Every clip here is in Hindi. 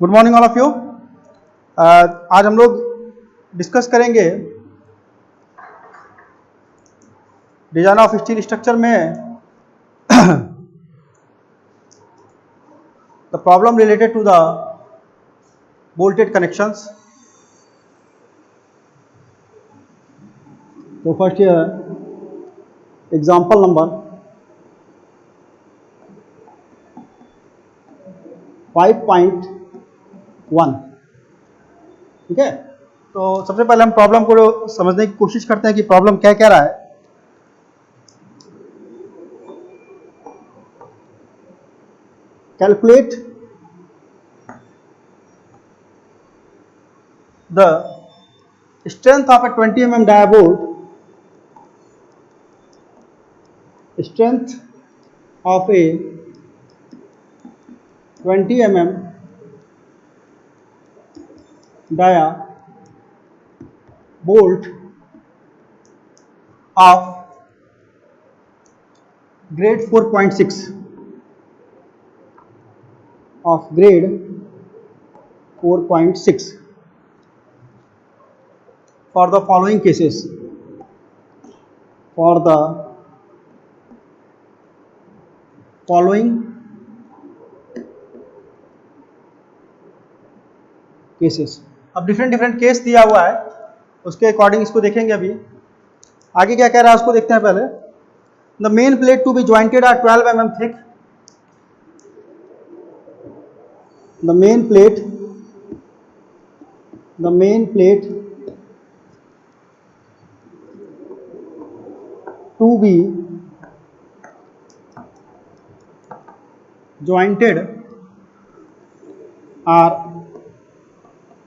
Good morning all of you. आज हम लोग डिस्कस करेंगे डिजाइन ऑफ स्टील स्ट्रक्चर में the problem related to the bolted connections. तो फर्स्ट एग्जाम्पल नंबर 5.1। ठीक है, तो सबसे पहले हम प्रॉब्लम को समझने की कोशिश करते हैं कि प्रॉब्लम क्या कह रहा है। Calculate the strength of a 20 mm diaboard, strength of a 20 mm dia bolt of grade 4.6 of grade 4.6 for the following cases. For the following cases. अब डिफरेंट केस दिया हुआ है, उसके अकॉर्डिंग इसको देखेंगे। अभी आगे क्या कह रहा है उसको देखते हैं पहले। The main plate to be jointed are 12 mm thick. द मेन प्लेट to be jointed are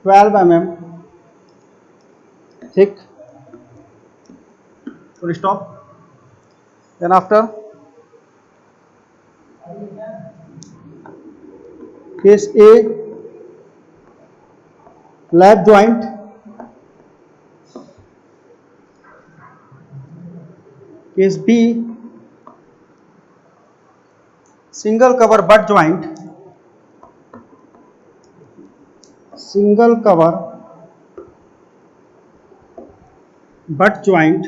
12 mm thick. Full stop. Then after case A, lap joint. Case B, single cover butt joint. Single cover butt joint.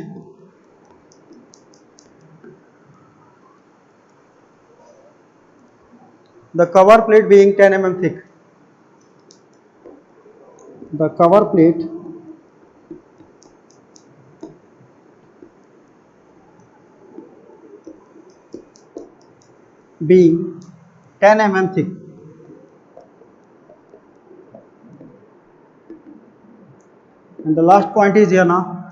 The cover plate being 10 mm thick. The cover plate being 10 mm thick. And the last point is here now.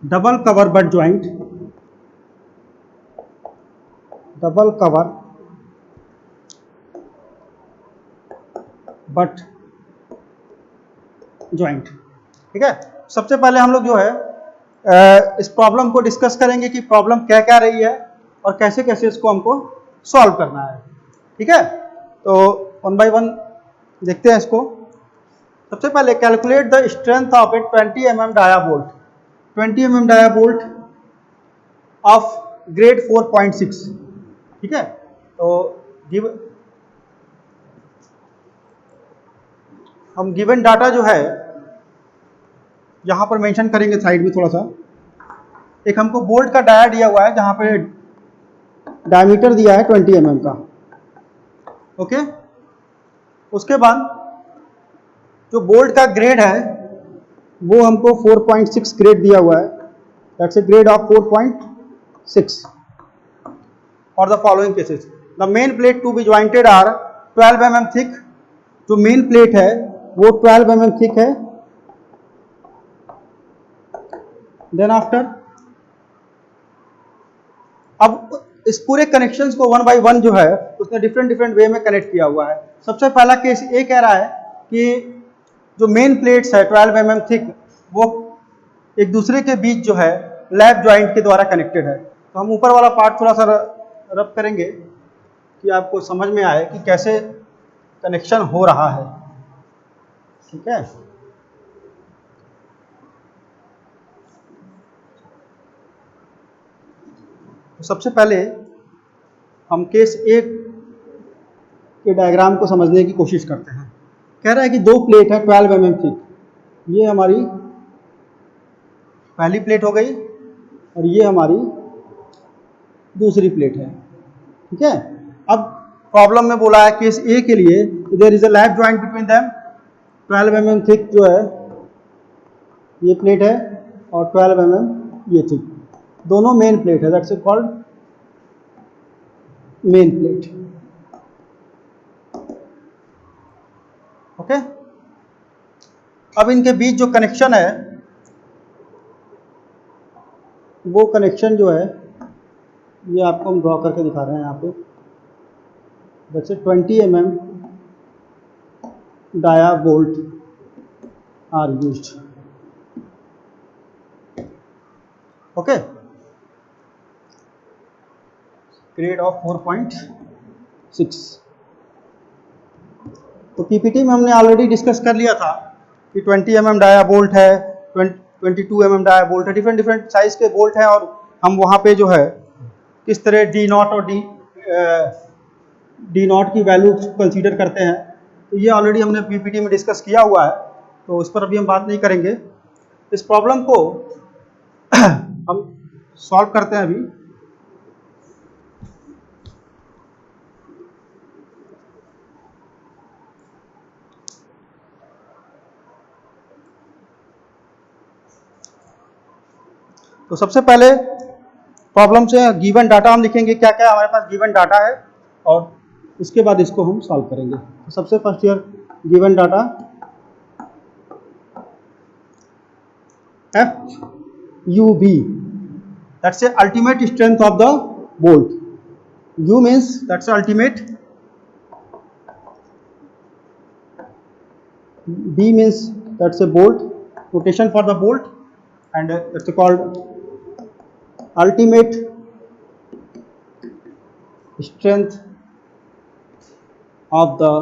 Double cover butt joint. Double cover butt joint. ठीक है, सबसे पहले हम लोग जो है इस प्रॉब्लम को डिस्कस करेंगे कि प्रॉब्लम क्या क्या रही है और कैसे कैसे इसको हमको सॉल्व करना है। ठीक है, तो वन बाय वन देखते हैं इसको। सबसे पहले calculate the strength of a 20 mm dia bolt. 20 mm dia bolt of grade 4.6। ठीक है, तो हम गिवन डाटा जो है यहां पर मेंशन करेंगे साइड में थोड़ा सा। एक हमको बोल्ट का डाया दिया हुआ है जहां पे डायमीटर दिया है 20 mm का। ओके, उसके बाद जो बोल्ट का ग्रेड है वो हमको 4.6 ग्रेड दिया हुआ है। That's a grade of 4.6 for the following cases. The main plate to be jointed are 12 mm thick. जो मेन प्लेट है वो 12 mm थिक है। देन आफ्टर अब इस पूरे कनेक्शंस को वन बाय वन जो है उसने डिफरेंट वे में कनेक्ट किया हुआ है। सबसे पहला केस ये कह रहा है कि जो मेन प्लेट्स है 12 mm थिक वो एक दूसरे के बीच जो है लैप जॉइंट के द्वारा कनेक्टेड है। तो हम ऊपर वाला पार्ट थोड़ा सा रब करेंगे कि आपको समझ में आए कि कैसे कनेक्शन हो रहा है। ठीक है, तो सबसे पहले हम केस ए के डायग्राम को समझने की कोशिश करते हैं। कह रहा है कि दो प्लेट है 12 mm थिक, ये हमारी पहली प्लेट हो गई और ये हमारी दूसरी प्लेट है, ठीक है। अब प्रॉब्लम में बोला है केस ए के लिए there is a lap joint between them, 12 mm thick जो है ये प्लेट है और 12 mm ये थिक, दोनों मेन प्लेट है, that's called main plate, okay. अब इनके बीच जो कनेक्शन है वो कनेक्शन जो है ये आपको हम ड्रॉ करके दिखा रहे हैं यहाँ पे। जैसे 20 mm dia bolt are used, okay, grade of 4.6। तो पीपीटी में हमने ऑलरेडी डिस्कस कर लिया था कि 20 mm डाया बोल्ट है, 22 mm डाया बोल्ट है, डिफरेंट डिफरेंट साइज के बोल्ट हैं, और हम वहाँ पे जो है किस तरह डी नॉट और डी नॉट की वैल्यू कंसीडर करते हैं। तो ये ऑलरेडी हमने पीपीटी में डिस्कस किया हुआ है, तो उस पर अभी हम बात नहीं करेंगे। इस प्रॉब्लम को हम सॉल्व करते हैं अभी। तो सबसे पहले प्रॉब्लम से गिवन डाटा हम लिखेंगे, क्या क्या हमारे पास गिवन डाटा है, और इसके बाद इसको हम सॉल्व करेंगे। तो सबसे first year given data FUB, that's the ultimate strength of the bolt. U means that's the ultimate, B means that's a bolt, rotation for the bolt, and it's called ultimate strength of the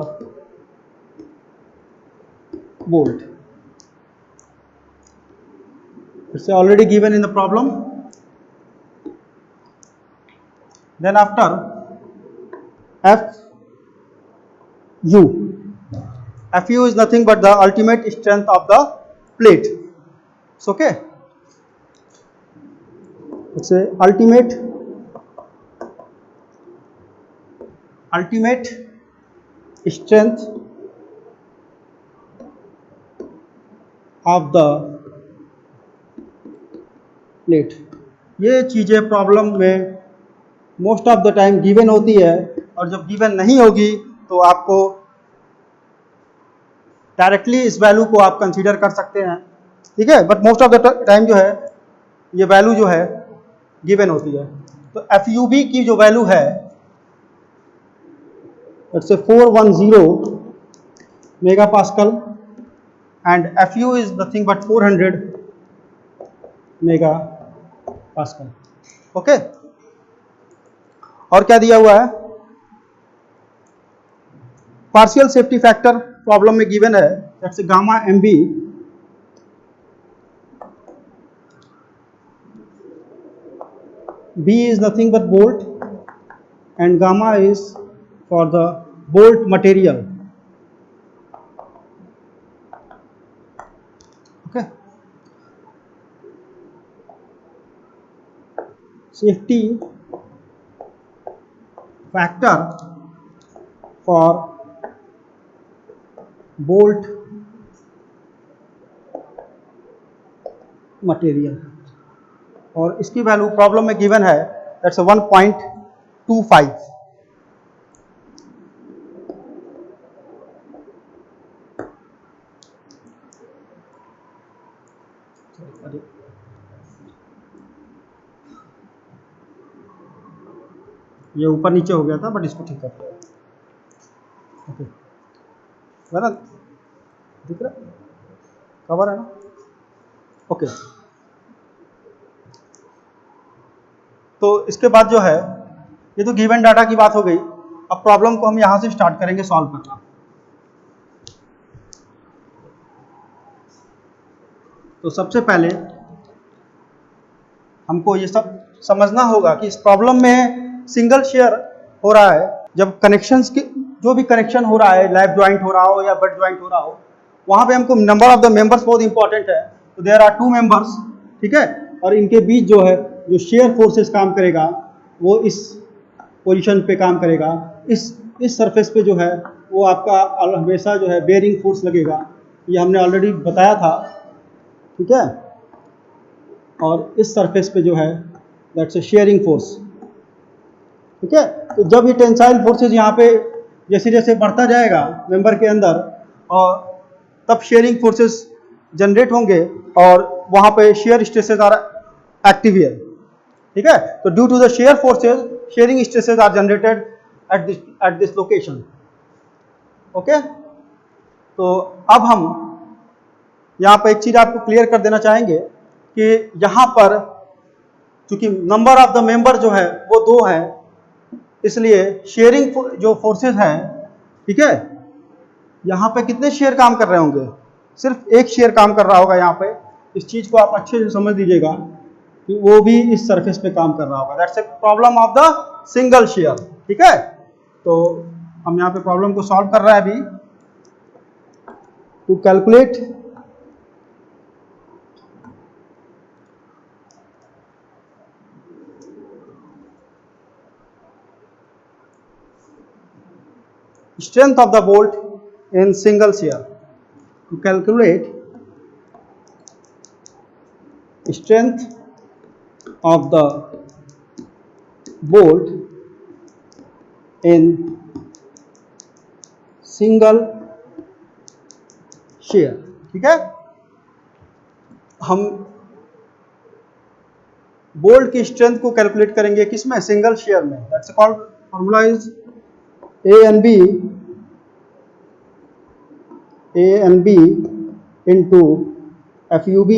bolt. It's already given in the problem. Then after FU is nothing but the ultimate strength of the plate. It's okay. It's a ultimate strength of the plate. ये चीज़ें प्रॉब्लम में most of the time given होती है, और जब गिवन नहीं होगी तो आपको डायरेक्टली इस वैल्यू को आप कंसीडर कर सकते हैं, ठीक है। But most of the time जो है ये वैल्यू जो है गिवन होती है। तो FUB की जो वैल्यू है it's 410 mega pascal, and FU is nothing but 400 mega pascal, okay. और क्या दिया हुआ है, पार्शियल सेफ्टी फैक्टर प्रॉब्लम में गिवन है, that's gamma MB, B is nothing but bolt and gamma is for the bolt material, okay. Safety factor for bolt material, और इसकी वैल्यू प्रॉब्लम में गिवन है, दैट्स 1.25। ये ऊपर नीचे हो गया था, बट इसको ठीक कर दिया, ओके, है ना, दिख रहा कवर है ना, ओके। तो इसके बाद जो है ये तो गिवन डाटा की बात हो गई। अब प्रॉब्लम को हम यहां से स्टार्ट करेंगे सॉल्व करना। तो सबसे पहले हमको ये सब समझना होगा कि इस प्रॉब्लम में सिंगल शेयर हो रहा है, जब कनेक्शंस की जो भी कनेक्शन हो रहा है, लैब ज्वाइंट हो रहा हो या बट ज्वाइंट हो रहा हो, वहाँ पे हमको नंबर ऑफ द मेंबर्स बहुत इंपॉर्टेंट है। तो देयर आर 2 मेंबर्स, ठीक है, और इनके बीच जो है जो शेयर फोर्सेस काम करेगा वो इस पोजीशन पे काम करेगा, इस सरफेस पे जो है वो आपका हमेशा जो है बेयरिंग फोर्स लगेगा, ये हमने ऑलरेडी बताया था, ठीक है। और इस सरफेस पे जो है दैट्स ए शेयरिंग फोर्स, ठीक है। तो जब ये टेंसाइल फोर्सेस यहाँ पे जैसे जैसे बढ़ता जाएगा मेंबर के अंदर, और तब शेयरिंग फोर्सेस जनरेट होंगे और वहाँ पे shear stresses are active here, ठीक है। तो due to the shear forces shearing stresses are generated at this location, okay. तो अब हम यहाँ पर एक चीज आपको क्लियर कर देना चाहेंगे कि यहाँ पर चूंकि नंबर ऑफ द मेंबर जो है वो 2 है, इसलिए शेयरिंग जो फोर्सेस हैं, ठीक है, यहाँ पे कितने शेयर काम कर रहे होंगे? सिर्फ एक शेयर काम कर रहा होगा यहाँ पे। इस चीज को आप अच्छे से समझ लीजिएगा कि वो भी इस सरफेस पे काम कर रहा होगा। That's a problem of the single share, ठीक है। तो हम यहाँ पे प्रॉब्लम को सॉल्व कर रहे हैं अभी। To calculate strength of the bolt in single shear, to calculate strength of the bolt in single shear, ठीक है। हम बोल्ट की स्ट्रेंथ को कैलकुलेट करेंगे किसमें? सिंगल शेयर में। That's called formula is A and B into FUB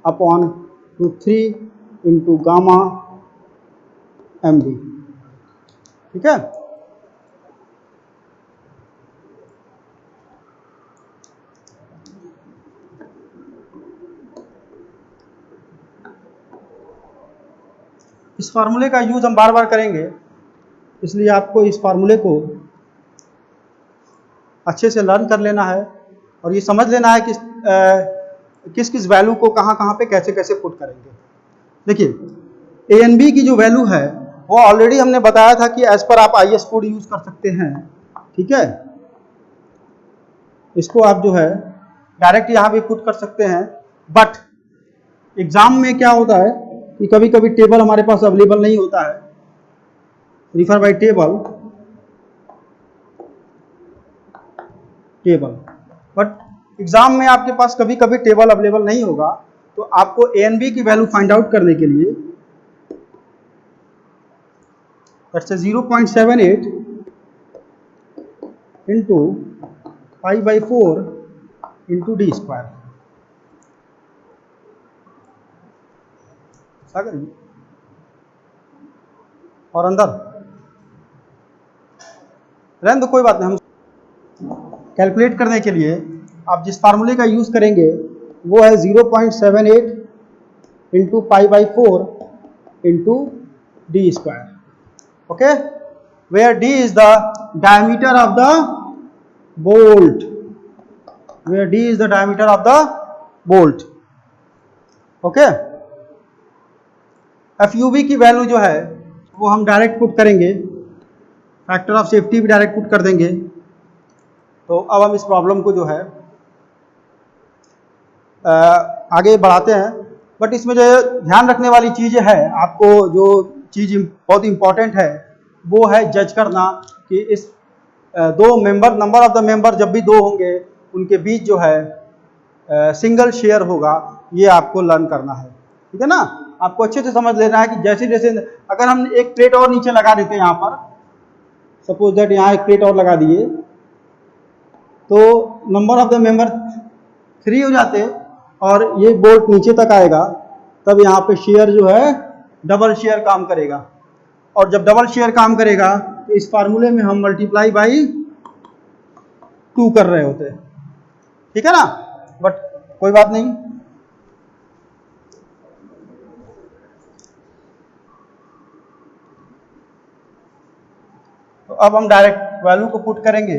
upon √3 into gamma MB, ठीक है। इस फार्मूले का यूज हम बार बार करेंगे, इसलिए आपको इस फार्मूले को अच्छे से लर्न कर लेना है और ये समझ लेना है कि किस किस वैल्यू को कहाँ कहाँ पे कैसे कैसे पुट करेंगे। देखिए, ए एन बी की जो वैल्यू है वो ऑलरेडी हमने बताया था कि एज पर आप IS कोड यूज कर सकते हैं, ठीक है। इसको आप जो है डायरेक्ट यहाँ भी पुट कर सकते हैं, बट एग्जाम में क्या होता है कि कभी कभी टेबल हमारे पास अवेलेबल नहीं होता है। Refer by table, but exam में आपके पास कभी कभी टेबल अवेलेबल नहीं होगा, तो आपको ए एन बी की वैल्यू फाइंड आउट करने के लिए that's 0.78 into π/4 into D square, और अंदर रहने दो, कोई बात नहीं। हम कैलकुलेट करने के लिए आप जिस फार्मूले का यूज करेंगे वो है 0.78 into π/4 into D square, okay, where D is the diameter of the bolt, where D is the diameter of the bolt, okay. FUB की वैल्यू जो है वो हम डायरेक्ट पुट करेंगे, फैक्टर ऑफ सेफ्टी भी डायरेक्ट पुट कर देंगे। तो अब हम इस प्रॉब्लम को जो है आगे बढ़ाते हैं, बट इसमें जो ध्यान रखने वाली चीज़ है, आपको जो चीज़ बहुत इंपॉर्टेंट है वो है जज करना कि इस दो member, number of the member जब भी 2 होंगे उनके बीच जो है सिंगल शेयर होगा, ये आपको लर्न करना है, ठीक है ना। आपको अच्छे से समझ लेना है कि जैसे जैसे अगर हम एक प्लेट और नीचे लगा देते हैं, यहाँ पर सपोज दैट यहाँ एक प्लेट और लगा दिए, तो नंबर ऑफ द मेंबर 3 हो जाते और ये बोल्ट नीचे तक आएगा, तब यहाँ पे शेयर जो है डबल शेयर काम करेगा, और जब डबल शेयर काम करेगा तो इस फार्मूले में हम मल्टीप्लाई बाई 2 कर रहे होते हैं, ठीक है ना। बट कोई बात नहीं, अब हम डायरेक्ट वैल्यू को पुट करेंगे।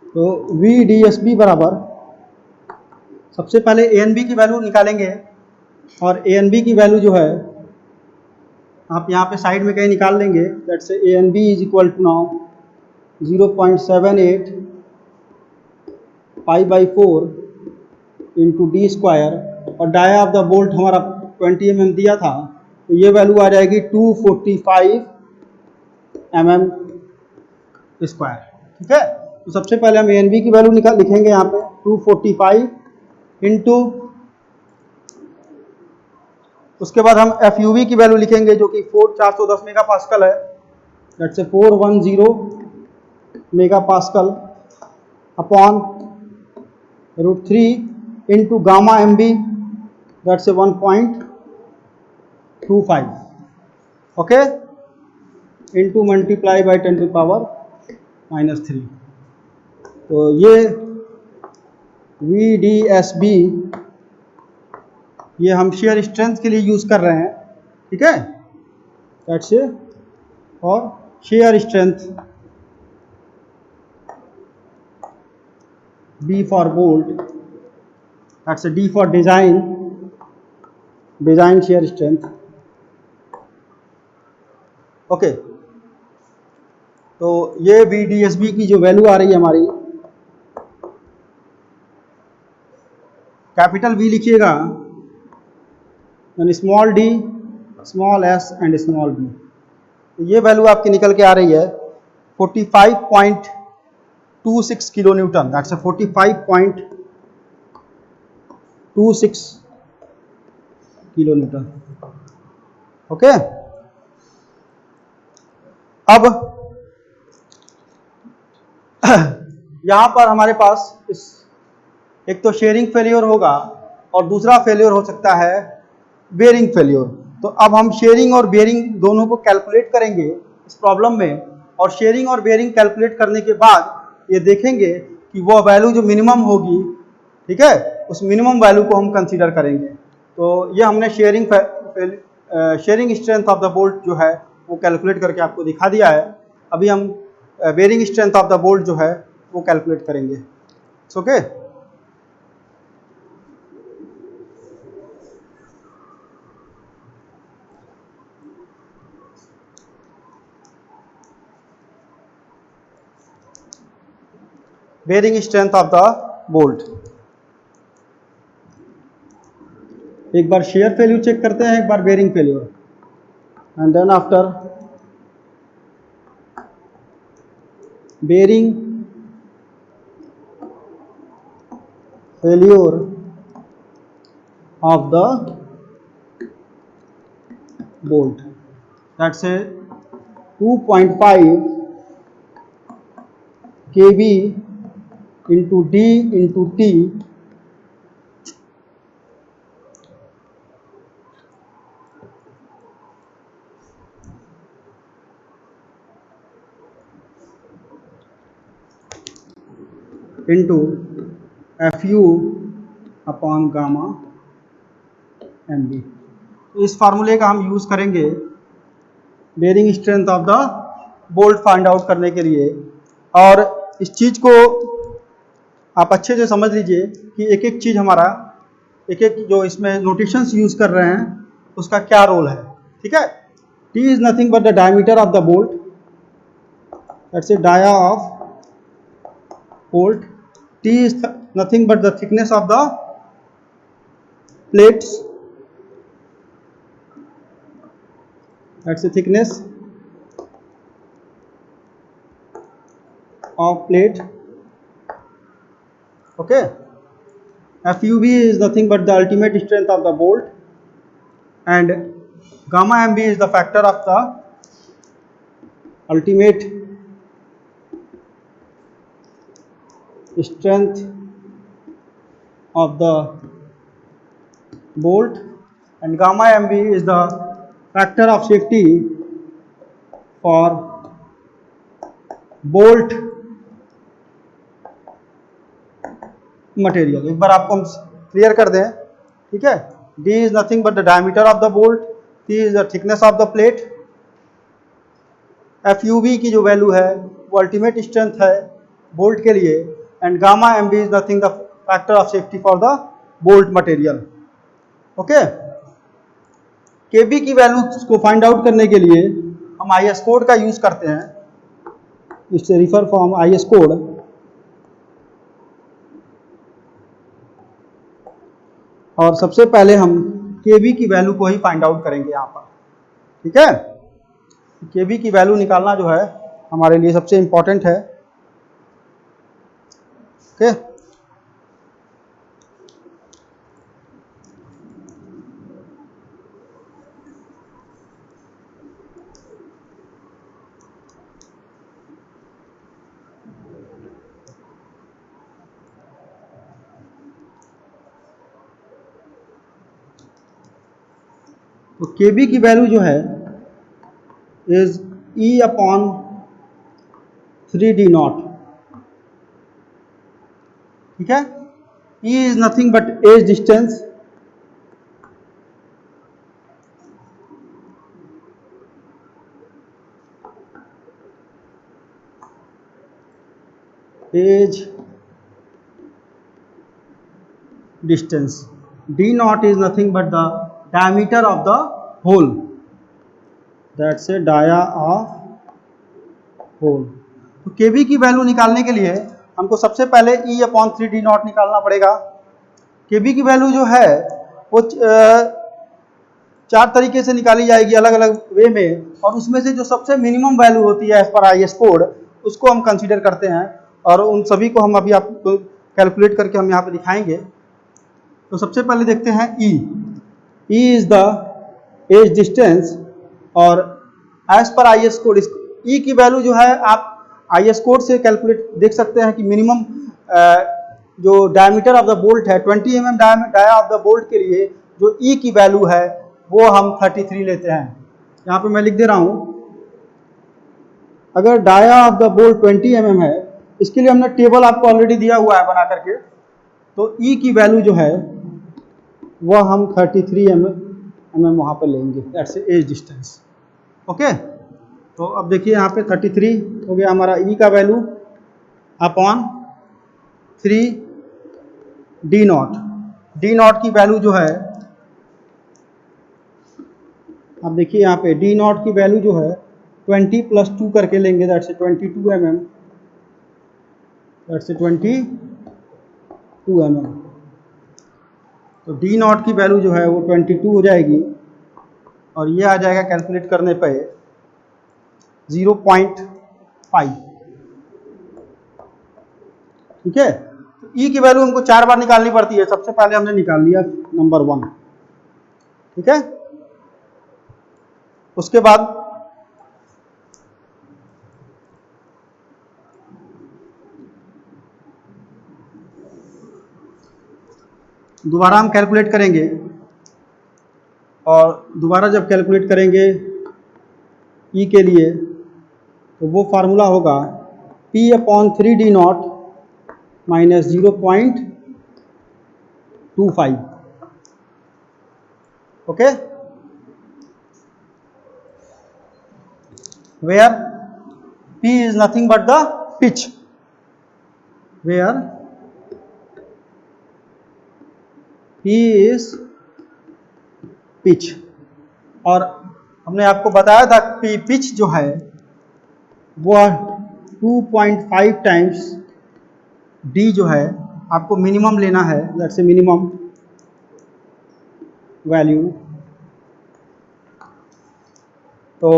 तो VDSB बराबर, सबसे पहले ANB की वैल्यू निकालेंगे, और ANB की वैल्यू जो है आप यहाँ पे साइड में कहीं निकाल लेंगे। दैट से ANB is equal to now 0.78 pi by 4 into D square, और डाया ऑफ द बोल्ट हमारा 20 mm दिया था, तो ये वैल्यू आ जाएगी 245 mm स्क्वायर। ठीक है, तो सबसे पहले हम ANB की वैल्यू लिखेंगे यहाँ पे 245 इंटू, उसके बाद हम FUV की वैल्यू लिखेंगे जो कि 410 मेगा पास्कल है। दैट से 410 mega pascal upon √3 into gamma MB, that से 1.25, ओके, इंटू मल्टीप्लाई बाई 10⁻³ तो ये VDSB ये हम शेयर स्ट्रेंथ के लिए यूज कर रहे हैं। ठीक है, दैट्स इट, और shear strength B for bolt, that's D for design shear strength. Okay, तो ये VDSB की जो वैल्यू आ रही है हमारी, कैपिटल V लिखिएगा, small d, small s and small b। तो ये वैल्यू आपकी निकल के आ रही है 45.26 kilo Newton, that's 45.26 kilo Newton. Okay, अब यहां पर हमारे पास एक तो शेयरिंग फेलियर होगा, और दूसरा फेलियर हो सकता है बेयरिंग फेलियर। तो अब हम शेयरिंग और बेयरिंग दोनों को कैलकुलेट करेंगे इस प्रॉब्लम में, और शेयरिंग और बेयरिंग कैलकुलेट करने के बाद ये देखेंगे कि वो वैल्यू जो मिनिमम होगी, ठीक है, उस मिनिमम वैल्यू को हम कंसीडर करेंगे। तो ये हमने sharing strength of the bolt जो है वो कैलकुलेट करके आपको दिखा दिया है। अभी हम bearing strength of the bolt जो है वो कैलकुलेट करेंगे। Okay, bearing strength of the bolt. एक बार शेयर फेल्यूर चेक करते हैं, एक बार bearing failure, and then after bearing failure of the bolt, that's 2.5 kb into D into T into FU upon gamma MB। इस फार्मूले का हम यूज करेंगे bearing strength of the bolt find out करने के लिए। और इस चीज को आप अच्छे से समझ लीजिए कि एक एक चीज हमारा, एक एक जो इसमें नोटेशंस यूज कर रहे हैं उसका क्या रोल है। ठीक है, T is nothing but the diameter of the bolt, that's a dia of bolt. T is nothing but the thickness of the plates, that's the thickness of plate. Okay, FUB is nothing but the ultimate strength of the bolt, and gamma MB is the factor of the ultimate strength of the bolt, and gamma MB is the factor of safety for bolt material. एक बार आपको हम क्लियर कर दें, ठीक है। d is nothing but the diameter of the bolt, t is the thickness of the plate, FUB की जो वैल्यू है वो अल्टीमेट स्ट्रेंथ है बोल्ट के लिए, and gamma MB is nothing the factor of safety for the bolt material. Okay, KB की वैल्यू को फाइंड आउट करने के लिए हम IS कोड का यूज करते हैं। इससे रिफर फ्रॉम IS कोड। और सबसे पहले हम KB की वैल्यू को ही फाइंड आउट करेंगे यहाँ पर, ठीक है। KB की वैल्यू निकालना जो है हमारे लिए सबसे इंपॉर्टेंट है। ओके, तो KB की वैल्यू जो है इज E/3D0, ठीक है। E is nothing but edge distance, edge distance. D0 is nothing but the diameter of the hole, that's a dia of hole। तो KB की वैल्यू निकालने के लिए हमको सबसे पहले E/3D0 निकालना पड़ेगा। KB की वैल्यू जो है वो 4 तरीके से निकाली जाएगी अलग अलग वे में, और उसमें से जो सबसे मिनिमम वैल्यू होती है एज पर IS कोड उसको हम कंसीडर करते हैं, और उन सभी को हम अभी आपको कैलकुलेट करके हम यहाँ पे दिखाएंगे। तो सबसे पहले देखते हैं E is the edge distance, और एज पर IS कोड E की वैल्यू जो है आप IS कोड से कैलकुलेट देख सकते हैं कि मिनिमम जो डायमीटर ऑफ द बोल्ट है 20 mm dia of the bolt के लिए जो E की वैल्यू है वो हम 33 लेते हैं। यहाँ पे मैं लिख दे रहा हूँ, अगर dia of the bolt 20 mm है, इसके लिए हमने टेबल आपको ऑलरेडी दिया हुआ है बना करके, तो E की वैल्यू जो है वह हम 33 mm वहाँ पर लेंगे, दैट्स एज डिस्टेंस। ओके, तो अब देखिए यहाँ पे 33 हो गया हमारा E का वैल्यू अपॉन 3D0। D0 की वैल्यू जो है, अब देखिए यहाँ पे D0 की वैल्यू जो है 20 + 2 करके लेंगे, दैट्स 22 mm, दैट्स 22 mm। तो D0 की वैल्यू जो है वो 22 हो जाएगी, और ये आ जाएगा कैलकुलेट करने पे 0.5, ठीक है। तो E की वैल्यू हमको 4 बार निकालनी पड़ती है, सबसे पहले हमने निकाल लिया नंबर 1, ठीक है। उसके बाद दोबारा हम कैलकुलेट करेंगे, और दोबारा जब कैलकुलेट करेंगे E के लिए तो वो फार्मूला होगा P/3D0 minus 0.25। Okay, where P is nothing but the pitch, where P is pitch. और हमने आपको बताया था कि पिच जो है वह 2.5 टाइम्स D जो है आपको मिनिमम लेना है, दैट्स ए मिनिमम वैल्यू। तो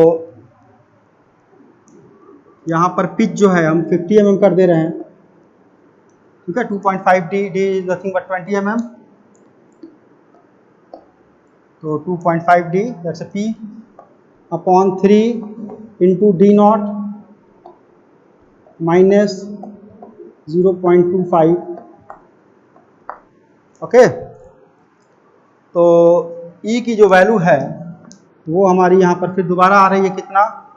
यहाँ पर पिच जो है हम 50 mm कर दे रहे हैं, ठीक है। 2.5 D is nothing but 20 mm, तो 2.5 D that's P upon 3 into D0 minus 0.25। Okay, तो E की जो वैल्यू है वो हमारी यहाँ पर फिर दोबारा आ रही है कितना,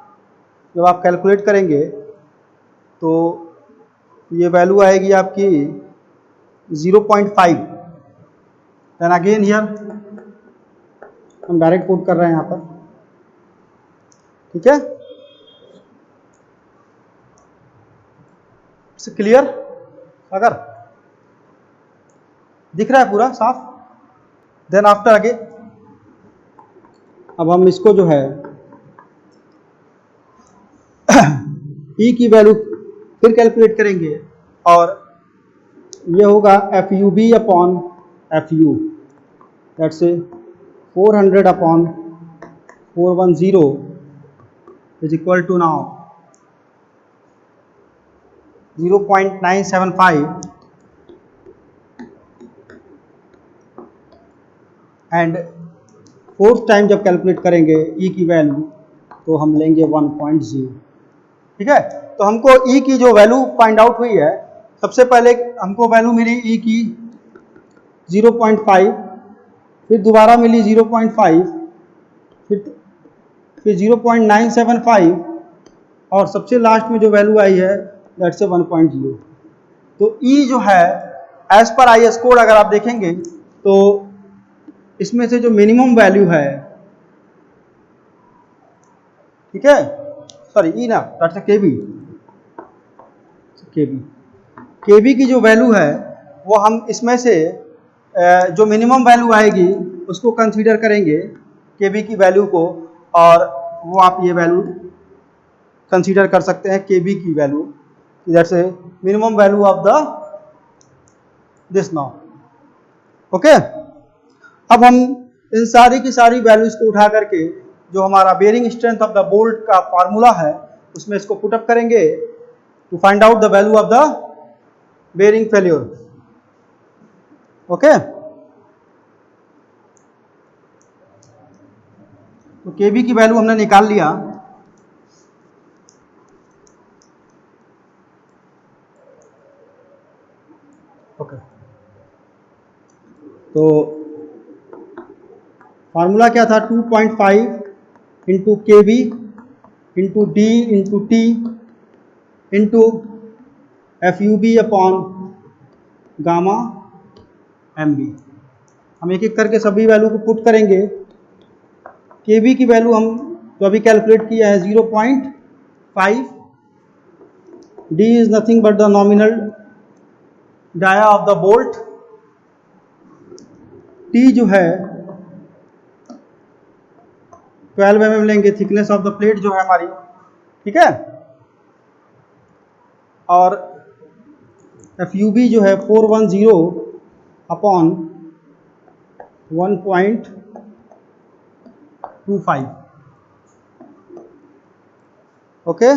जब आप कैलकुलेट करेंगे तो ये वैल्यू आएगी आपकी 0.5, देन अगेन हियर हम डायरेक्ट पुट कर रहे हैं यहाँ पर, ठीक है। क्लियर, अगर दिख रहा है पूरा साफ, देन आफ्टर आगे अब हम इसको जो है ई की वैल्यू फिर कैलकुलेट करेंगे, और ये होगा F U B upon F U, that's 400 upon 410 is equal to now 0.975, and fourth time जब कैलकुलेट करेंगे ई की वैल्यू तो हम लेंगे 1.0, ठीक है। तो हमको ई की जो वैल्यू फाइंड आउट हुई है, सबसे पहले हमको वैल्यू मिली ई की 0.5, फिर दोबारा मिली 0.5, फिर 0.975, और सबसे लास्ट में जो वैल्यू आई है दैट्स 1.0। तो ई जो है as per I S code अगर आप देखेंगे तो इसमें से जो मिनिमम वैल्यू है, ठीक है, सॉरी ई ना, दैट्स केबी, केबी की जो वैल्यू है वो हम इसमें से जो मिनिमम वैल्यू आएगी उसको कंसीडर करेंगे केबी की वैल्यू को, और वो आप ये वैल्यू कंसीडर कर सकते हैं केबी की value, that's minimum value of the this now, okay. अब हम इन सारी की सारी वैल्यूज को उठा करके जो हमारा bearing strength of the bolt का फार्मूला है उसमें इसको पुटअप करेंगे to find out the value of the bearing failure, okay. तो केबी की वैल्यू हमने निकाल लिया, ओके। तो फार्मूला क्या था, 2.5 into K B into D into T into F U B upon gamma M B. हम एक एक करके सभी वैल्यू को पुट करेंगे। के बी की वैल्यू हम तो अभी कैलकुलेट किया है 0.5, D is nothing but the nominal dia of the bolt, T जो है 12 mm लेंगे, थिकनेस ऑफ द प्लेट जो है हमारी, ठीक है, और एफ यू बी जो है 410 अपॉन 1.25, ओके।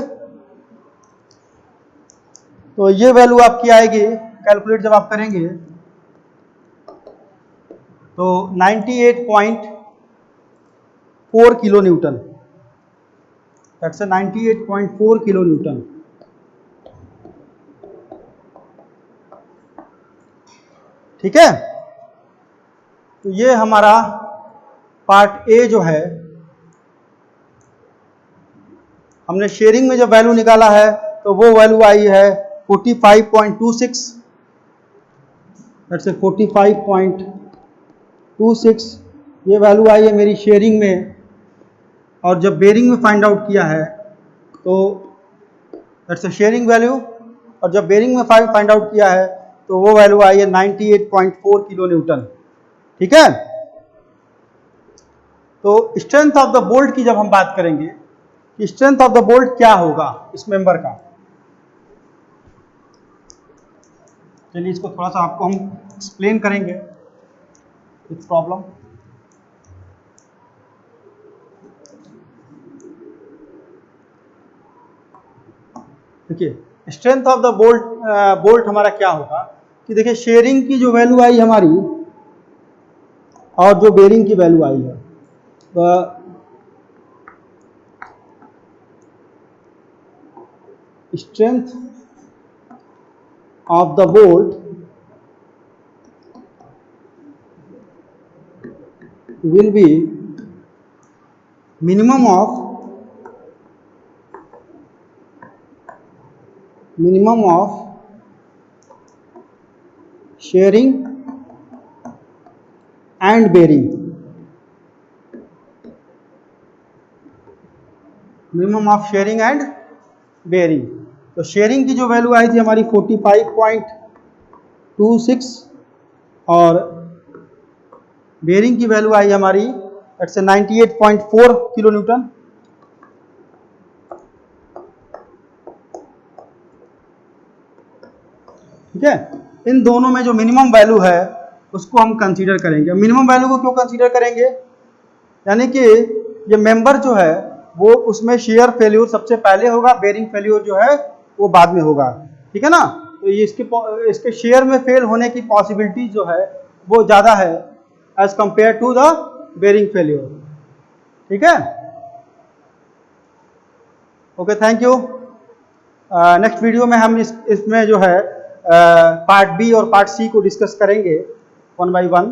तो ये वैल्यू आपकी आएगी कैलकुलेट जब आप करेंगे तो 98.4 kilo Newton, that's 98.4 kilo Newton, ठीक है। तो ये हमारा पार्ट ए जो है, हमने शेयरिंग में जब वैल्यू निकाला है तो वो वैल्यू आई है 45.26, दैट्स 45.26, ये वैल्यू आई है मेरी शेयरिंग में, और जब बेरिंग में फाइंड आउट किया है तो दैट्स शेयरिंग वैल्यू, और जब बेरिंग में फाइंड आउट किया है तो वो वैल्यू आई है 98.4 किलो न्यूटन, ठीक है। तो स्ट्रेंथ ऑफ द बोल्ट की जब हम बात करेंगे कि स्ट्रेंथ ऑफ द बोल्ट क्या होगा इस मेंबर का, चलिए इसको थोड़ा सा आपको हम एक्सप्लेन करेंगे विथ प्रॉब्लम। देखिए स्ट्रेंथ ऑफ द बोल्ट हमारा क्या होगा कि देखिए शेयरिंग की जो वैल्यू आई हमारी और जो बेरिंग की वैल्यू आई है, strength of the bolt will be minimum of shearing and bearing, minimum of shearing and bearing. तो शेयरिंग की जो वैल्यू आई थी हमारी 45.26 और बेरिंग की वैल्यू आई हमारी 98.4 किलो न्यूटन। ठीक है, इन दोनों में जो मिनिमम वैल्यू है उसको हम कंसीडर करेंगे। मिनिमम वैल्यू को क्यों कंसीडर करेंगे, यानी कि ये मेंबर जो है वो उसमें शेयर फेल्यूर सबसे पहले होगा, बेरिंग फेल्यूर जो है वो बाद में होगा। ठीक है ना, तो ये इसके शेयर में फेल होने की पॉसिबिलिटी जो है वो ज़्यादा है as compare to the bearing failure. ठीक है, okay, thank you. Next video में हम इसमें जो है पार्ट बी और पार्ट सी को डिस्कस करेंगे 1 by 1।